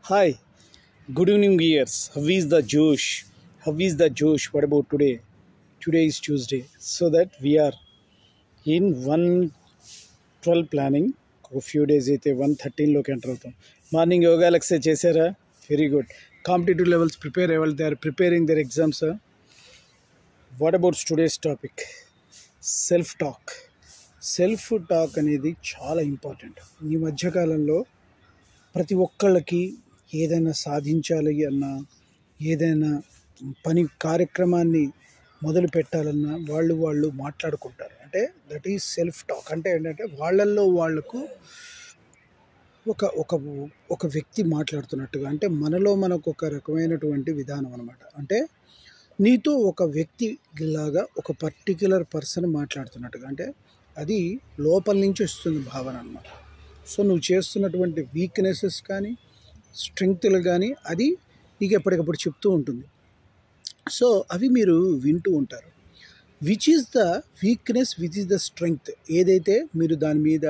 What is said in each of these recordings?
Hi, good evening, viewers. How is the Josh? How is the Josh? What about today? Today is Tuesday, so that we are in 112 planning. ఒక few days అయితే 113లోకి enter అవుతాం. Morning yoga exercise చేశారా? Very good. Competitive levels prepare అయ్యేవాళ్ళు they are preparing their exams. What about today's topic? Self talk. Self talk అనేది చాలా important. ఈ మధ్యకాలంలో ప్రతి ఒక్కళ్ళకి ఏదైనా సాధించాలి అన్నా, ఏదైనా పని కార్యక్రమాన్ని మొదలు పెట్టాలన్నా వాళ్ళు మాట్లాడుకుంటారు. అంటే దట్ ఈజ్ సెల్ఫ్ టాక్. అంటే ఏంటంటే వాళ్ళల్లో వాళ్ళకు ఒక ఒక ఒక వ్యక్తి మాట్లాడుతున్నట్టుగా, అంటే మనకు ఒక రకమైనటువంటి విధానం అనమాట. అంటే నీతో ఒక వ్యక్తి లాగా ఒక పర్టిక్యులర్ పర్సన్ మాట్లాడుతున్నట్టుగా, అంటే అది లోపల నుంచి వస్తుంది భావన అనమాట. సో నువ్వు చేస్తున్నటువంటి వీక్నెసెస్ కానీ స్ట్రెంగ్త్లు కానీ అది నీకు ఎప్పటికప్పుడు చెప్తూ ఉంటుంది. సో అవి మీరు వింటూ ఉంటారు. Which is the weakness, which is the strength, ఏదైతే మీరు దాని మీద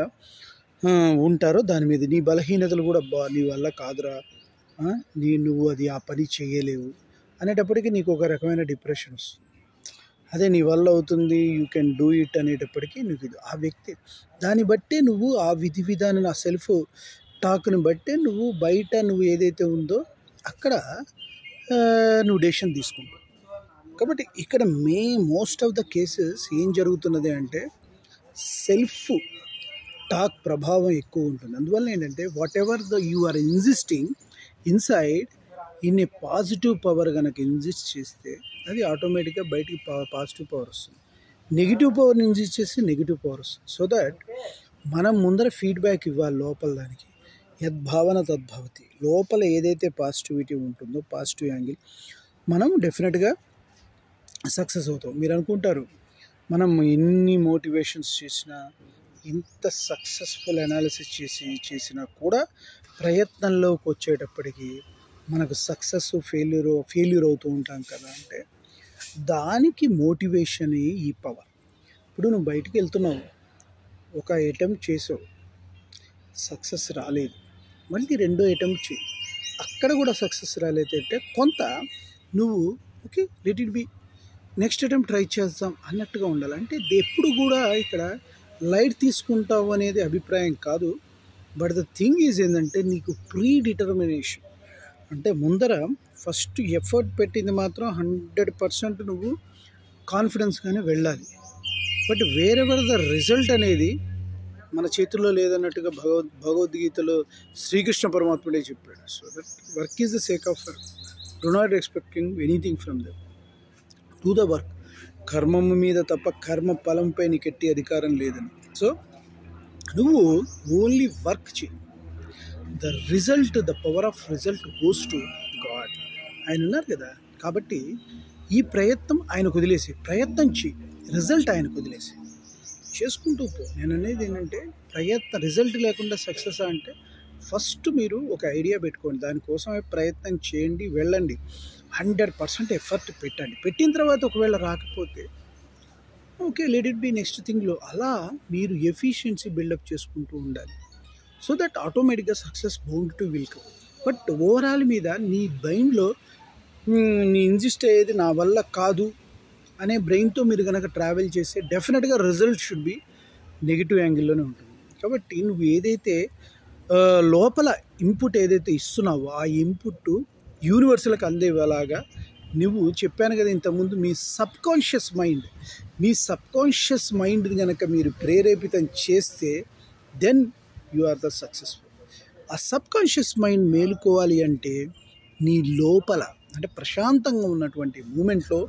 ఉంటారో దాని మీద నీ బలహీనతలు కూడా నీ వల్ల కాదురా, నువ్వు అది ఆ పని చేయలేవు అనేటప్పటికీ నీకు ఒక రకమైన డిప్రెషన్ వస్తుంది. అదే నీ వల్ల అవుతుంది, యూ కెన్ డూ ఇట్ అనేటప్పటికీ నీకు ఆ వ్యక్తి దాన్ని బట్టే నువ్వు ఆ విధి విధానం, ఆ సెల్ఫ్ టాక్ని బట్టే నువ్వు బయట నువ్వు ఏదైతే ఉందో అక్కడ నువ్వు డెసిషన్ తీసుకుంటావు. కాబట్టి ఇక్కడ మోస్ట్ ఆఫ్ ద కేసెస్ ఏం జరుగుతున్నది అంటే సెల్ఫ్ టాక్ ప్రభావం ఎక్కువ ఉంటుంది. అందువల్ల ఏంటంటే whatever you are insisting inside in a positive power కనుక ఇన్సిస్ట్ చేస్తే అది ఆటోమేటిక్గా బయటికి పాజిటివ్ పవర్ వస్తుంది. నెగిటివ్ పవర్ని ఇన్సిస్ట్ చేస్తే నెగిటివ్ పవర్ వస్తుంది. సో దట్ మనం ముందర ఫీడ్బ్యాక్ ఇవ్వాలి లోపల దానికి. యద్భావన తద్భవతి. లోపల ఏదైతే పాజిటివిటీ ఉంటుందో, పాజిటివ్ యాంగిల్, మనం డెఫినెట్గా సక్సెస్ అవుతాం. మీరు అనుకుంటారు మనం ఎన్ని మోటివేషన్స్ చేసినా, ఇంత సక్సెస్ఫుల్ అనాలిసిస్ చేసినా కూడా ప్రయత్నంలోకి వచ్చేటప్పటికి మనకు సక్సెస్ ఫెయిల్యూర్ అవుతూ ఉంటాం కదా. అంటే దానికి మోటివేషన్ ఈ పవర్. ఇప్పుడు నువ్వు బయటికి వెళ్తున్నావు, ఒక అటెంప్ట్ చేసావు, సక్సెస్ రాలేదు, మళ్ళీ రెండో అటెంప్ట్ చేయి, అక్కడ కూడా సక్సెస్ రాలేదు అంటే కొంత నువ్వు okay let it be, next attempt try చేద్దాం అన్నట్టుగా ఉండాలి. అంటే ఎప్పుడు కూడా ఇక్కడ లైట్ తీసుకుంటావు అనేది అభిప్రాయం కాదు. బట్ ద థింగ్ ఈజ్ ఏంటంటే నీకు ప్రీ డిటర్మినేషన్, అంటే ముందర ఫస్ట్ ఎఫర్ట్ పెట్టింది మాత్రం 100% నువ్వు కాన్ఫిడెన్స్గానే వెళ్ళాలి. బట్ వేరెవర్ ద రిజల్ట్ అనేది మన చేతుల్లో లేదన్నట్టుగా భగవద్గీతలో శ్రీకృష్ణ పరమాత్ముడే చెప్పాడు. So that work is the sake of work, do not expecting anything from them, do the work. కర్మము మీద తప్ప కర్మ ఫలంపై నీకు ఎట్టి అధికారం లేదని. సో నువ్వు ఓన్లీ వర్క్ చేయి. The result, the power of result goes to God. ఆయన ఉన్నారు కదా. కాబట్టి ఈ ప్రయత్నం ఆయనకు వదిలేసి, ప్రయత్నం చేయి, రిజల్ట్ ఆయనకు వదిలేసి చేసుకుంటూ పో. నేను అనేది ఏంటంటే రిజల్ట్ లేకుండా సక్సెస్ అంటే ఫస్ట్ మీరు ఒక ఐడియా పెట్టుకోండి, దానికోసమే ప్రయత్నం చేయండి, వెళ్ళండి, 100% ఎఫర్ట్ పెట్టండి. పెట్టిన తర్వాత ఒకవేళ రాకపోతే okay let it be next థింగ్లో. అలా మీరు ఎఫిషియన్సీ బిల్డప్ చేసుకుంటూ ఉండాలి. సో దట్ ఆటోమేటిక్గా success bound to will come. But overall మీద నీ మైండ్లో నీ ఇన్సిస్ట్ అయ్యేది నా వల్ల కాదు అనే బ్రెయిన్తో మీరు కనుక ట్రావెల్ చేస్తే డెఫినెట్గా రిజల్ట్ షుడ్ బి నెగిటివ్ యాంగిల్లోనే ఉంటుంది. కాబట్టి నువ్వు ఏదైతే లోపల ఇన్పుట్ ఏదైతే ఇస్తున్నావో ఆ ఇన్పుట్ యూనివర్సల్కి అందేలాగా నువ్వు చెప్పాను కదా ఇంతకుముందు, మీ సబ్కాన్షియస్ మైండ్ కనుక మీరు ప్రేరేపితం చేస్తే then you are the successful. ఆ సబ్కాన్షియస్ మైండ్ మేలుకోవాలి అంటే నీ లోపల, అంటే ప్రశాంతంగా ఉన్నటువంటి మూమెంట్లో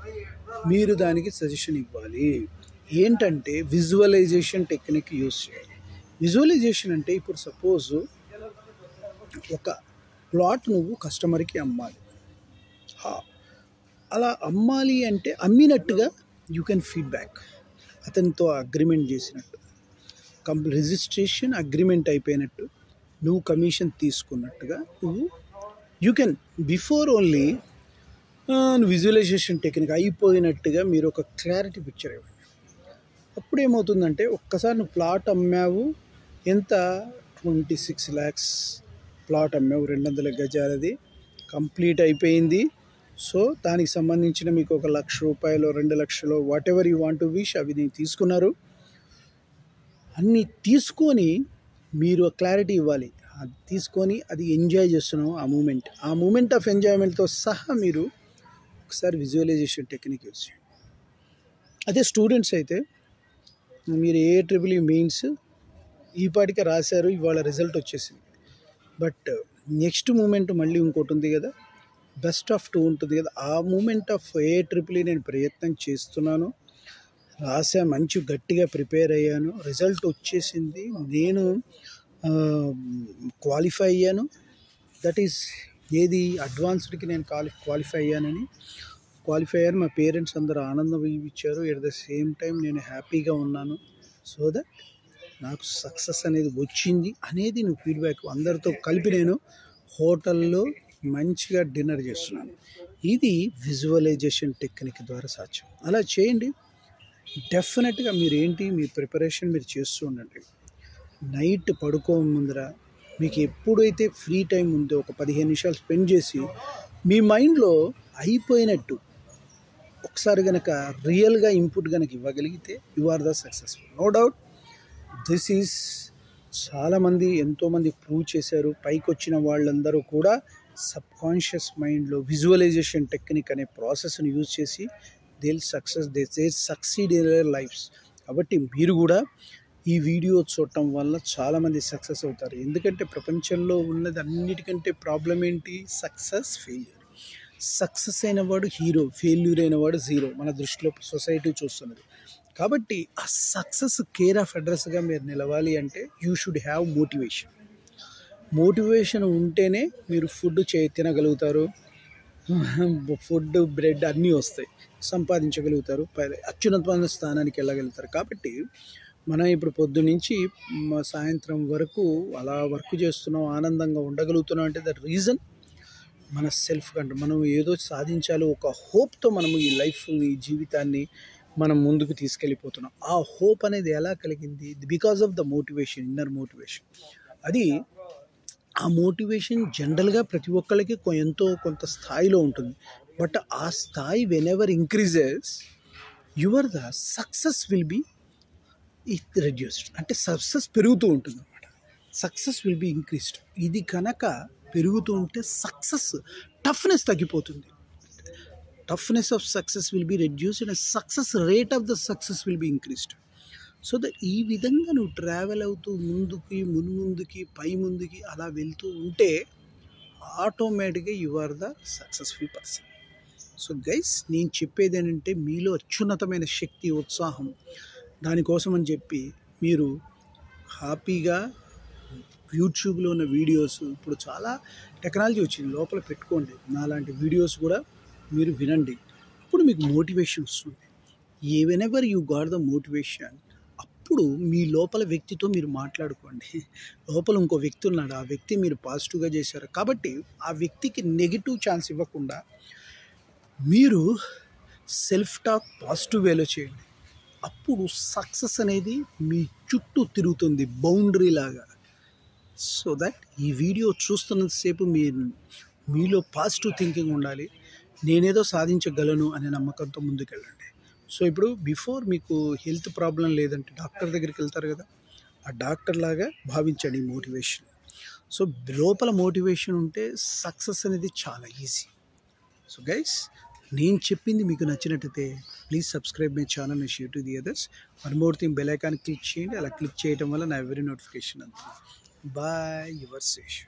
మీరు దానికి సజెషన్ ఇవ్వాలి. ఏంటంటే విజువలైజేషన్ టెక్నిక్ యూజ్ చేయాలి. విజువలైజేషన్ అంటే ఇప్పుడు సపోజ్ ఒక ప్లాట్ నువ్వు కస్టమర్కి అమ్మాలి. అలా అమ్మాలి అంటే అమ్మినట్టుగా యూ కెన్ ఫీడ్బ్యాక్, అతనితో అగ్రిమెంట్ చేసినట్టు, రిజిస్ట్రేషన్ అగ్రిమెంట్ అయిపోయినట్టు, నువ్వు కమిషన్ తీసుకున్నట్టుగా you can before only visualization technique అయిపోయినట్టుగా మీరు ఒక క్లారిటీ పిక్చర్ ఇవ్వండి. అప్పుడు ఏమవుతుందంటే ఒక్కసారి నువ్వు ప్లాట్ అమ్మావు, ఎంత 26 lakhs ప్లాట్ అమ్మాము 200 గజాలది కంప్లీట్ అయిపోయింది. సో దానికి సంబంధించిన మీకు ఒక ₹1,00,000 2 లక్షలు what ever you want to wish అవి నేను తీసుకున్నారు. అన్నీ తీసుకొని మీరు క్లారిటీ ఇవ్వాలి. అది తీసుకొని అది ఎంజాయ్ చేస్తున్నాం ఆ మూమెంట్ ఆఫ్ ఎంజాయ్మెంట్తో సహా మీరు ఒకసారి విజువలైజేషన్ టెక్నిక్ యూజ్ చేయండి. అదే స్టూడెంట్స్ అయితే మీరు AIEEE మెయిన్స్ ఈ పాటికే రాశారు, ఇవాళ రిజల్ట్ వచ్చేసింది. బట్ నెక్స్ట్ మూమెంట్ మళ్ళీ ఇంకోటి ఉంది కదా, బెస్ట్ ఆఫ్ 2 ఉంటుంది కదా, ఆ మూమెంట్ ఆఫ్ AIEEE నేను ప్రయత్నం చేస్తున్నాను. రాసా, మంచి గట్టిగా ప్రిపేర్ అయ్యాను, రిజల్ట్ వచ్చేసింది, నేను క్వాలిఫై అయ్యాను. దట్ ఈస్ ఏది అడ్వాన్స్డ్కి నేను క్వాలిఫై అయ్యాను. మా పేరెంట్స్ అందరూ ఆనందం ఇచ్చారు. ఎట్ ద సేమ్ టైం నేను హ్యాపీగా ఉన్నాను. సో దట్ నాకు సక్సెస్ అనేది వచ్చింది అనేది నువ్వు ఫీడ్బ్యాక్ అందరితో కలిపి నేను హోటల్లో మంచిగా డిన్నర్ చేస్తున్నాను. ఇది విజువలైజేషన్ టెక్నిక్ ద్వారా సాధ్యం. అలా చేయండి. డెఫినెట్గా మీ ప్రిపరేషన్ మీరు చేస్తూ ఉండండి. నైట్ పడుకో ముందర మీకు ఎప్పుడైతే ఫ్రీ టైం ఉందో ఒక 15 నిమిషాలు స్పెండ్ చేసి మీ మైండ్లో అయిపోయినట్టు ఒకసారి కనుక రియల్గా ఇన్పుట్ కనుక ఇవ్వగలిగితే you are the successful. No doubt this is చాలామంది ఎంతోమంది ప్రూవ్ చేశారు. పైకి వచ్చిన వాళ్ళందరూ కూడా సబ్కాన్షియస్ మైండ్లో విజువలైజేషన్ టెక్నిక్ అనే ప్రాసెస్ని యూజ్ చేసి they succeed in there lifes. కాబట్టి మీరు కూడా ఈ వీడియో చూడటం వల్ల చాలామంది సక్సెస్ అవుతారు. ఎందుకంటే ప్రపంచంలో ఉన్నది అన్నిటికంటే ప్రాబ్లం ఏంటి? Success, failure. సక్సెస్ అయినవాడు హీరో, ఫెయిల్యూర్ అయినవాడు జీరో మన దృష్టిలో సొసైటీ చూస్తున్నది. కాబట్టి ఆ సక్సెస్ కేర్ ఆఫ్ అడ్రస్గా మీరు నిలవాలి అంటే యూ షుడ్ హ్యావ్ మోటివేషన్ ఉంటేనే మీరు ఫుడ్ తినగలుగుతారు, ఫుడ్ బ్రెడ్ అన్నీ వస్తాయి, సంపాదించగలుగుతారు, అత్యున్నతమైన స్థానానికి వెళ్ళగలుగుతారు. కాబట్టి మనం ఇప్పుడు పొద్దునుంచి సాయంత్రం వరకు అలా వర్క్ చేస్తున్నాం, ఆనందంగా ఉండగలుగుతున్నాం అంటే దట్ రీజన్ మన సెల్ఫ్ కంట్రోల్. మనం ఏదో సాధించాలి ఒక హోప్తో మనము ఈ లైఫ్ని, జీవితాన్ని మనం ముందుకు తీసుకెళ్ళిపోతున్నాం. ఆ హోప్ అనేది ఎలా కలిగింది? Because of the motivation, inner motivation. అది ఆ మోటివేషన్ జనరల్గా ప్రతి ఒక్కరికి కొంత స్థాయిలో ఉంటుంది. బట్ ఆ స్థాయి whenever increases your the success will be reduced. అంటే సక్సెస్ పెరుగుతూ ఉంటుంది అన్నమాట. Success will be increased. ఇది కనుక పెరుగుతూ ఉంటే సక్సెస్ టఫ్నెస్ తగ్గిపోతుంది. Toughness of success will be reduced and success rate of the success will be increased. So that ఈ విధంగా నువ్వు ట్రావెల్ అవుతూ ముందుకి పై ముందుకి అలా వెళ్తూ ఉంటే ఆటోమేటిక్గా you are the successful person. So guys, నేను చెప్పేది ఏంటంటే మీలో అత్యున్నతమైన శక్తి, ఉత్సాహం, దానికోసం అని చెప్పి మీరు హ్యాపీగా యూట్యూబ్లో ఉన్న వీడియోస్, ఇప్పుడు చాలా టెక్నాలజీ వచ్చింది, లోపల పెట్టుకోండి. నాలాంటి వీడియోస్ కూడా మీరు వినండి. అప్పుడు మీకు మోటివేషన్ వస్తుంది. Whenever you got the motivation, అప్పుడు మీ లోపల వ్యక్తితో మీరు మాట్లాడుకోండి. లోపల ఇంకో వ్యక్తి ఉన్నాడు, ఆ వ్యక్తి మీరు పాజిటివ్గా చేశారు కాబట్టి ఆ వ్యక్తికి నెగిటివ్ ఛాన్స్ ఇవ్వకుండా మీరు సెల్ఫ్ టాక్ పాజిటివ్ వేలో చేయండి. అప్పుడు సక్సెస్ అనేది మీ చుట్టూ తిరుగుతుంది బౌండరీ లాగా. సో దట్ ఈ వీడియో చూస్తున్నంతసేపు మీలో పాజిటివ్ థింకింగ్ ఉండాలి. నేనేదో సాధించగలను అనే నమ్మకంతో ముందుకెళ్ళండి. సో ఇప్పుడు బిఫోర్ మీకు హెల్త్ ప్రాబ్లం లేదంటే డాక్టర్ దగ్గరికి వెళ్తారు కదా, ఆ డాక్టర్ లాగా భావించండి మోటివేషన్. సో లోపల మోటివేషన్ ఉంటే సక్సెస్ అనేది చాలా ఈజీ. సో గైస్, నేను చెప్పింది మీకు నచ్చినట్టయితే please subscribe my channel and share to the others. One more thing, bell icon click చేయండి. అలా క్లిక్ చేయడం వల్ల నా ఎవరీ నోటిఫికేషన్ అంతా. Bye, your Sesh.